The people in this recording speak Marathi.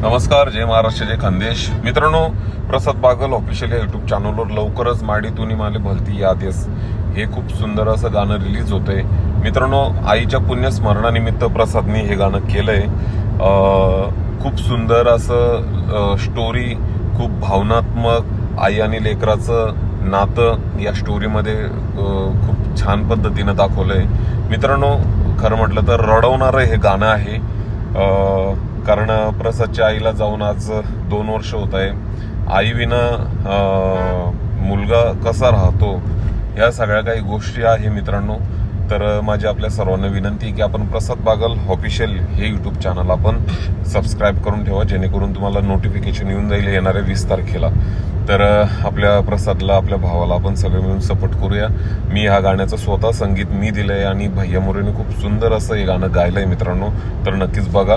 नमस्कार, जय महाराष्ट्र, जय खानदेश. मित्रांनो, प्रसाद बागल ऑफिशियल या युट्यूब चॅनलवर लवकरच माडीतून माले भलती याद येस हे खूप सुंदर असं गाणं रिलीज होतंय. मित्रांनो, आईच्या पुण्यस्मरणानिमित्त प्रसादनी हे गाणं केलंय. खूप सुंदर असं स्टोरी, खूप भावनात्मक आई आणि लेकराचं नातं या स्टोरीमध्ये खूप छान पद्धतीनं दाखवलंय. मित्रांनो, खरं म्हटलं तर रडवणारं हे गाणं आहे. कारण प्रसादच्या आईला जाऊन आज 2 वर्ष होत आहे. आई विना मुलगा कसा राहतो या सगळ्या काही गोष्टी आहे. मित्रांनो, तर माझी आपल्या सर्वांना विनंती आहे की आपण प्रसाद बागल ऑफिशियल हे युट्यूब चॅनल आपण सबस्क्राईब करून ठेवा, जेणेकरून तुम्हाला नोटिफिकेशन येऊन जाईल येणाऱ्या 20 तारखेला. तर आपल्या प्रसादला, आपल्या भावाला आपण सगळे मिळून सपोर्ट करूया. मी ह्या गाण्याचं स्वतः संगीत मी दिलंय आणि भैया मोरेने खूप सुंदर असं हे गाणं गायलंय. मित्रांनो, तर नक्कीच बघा.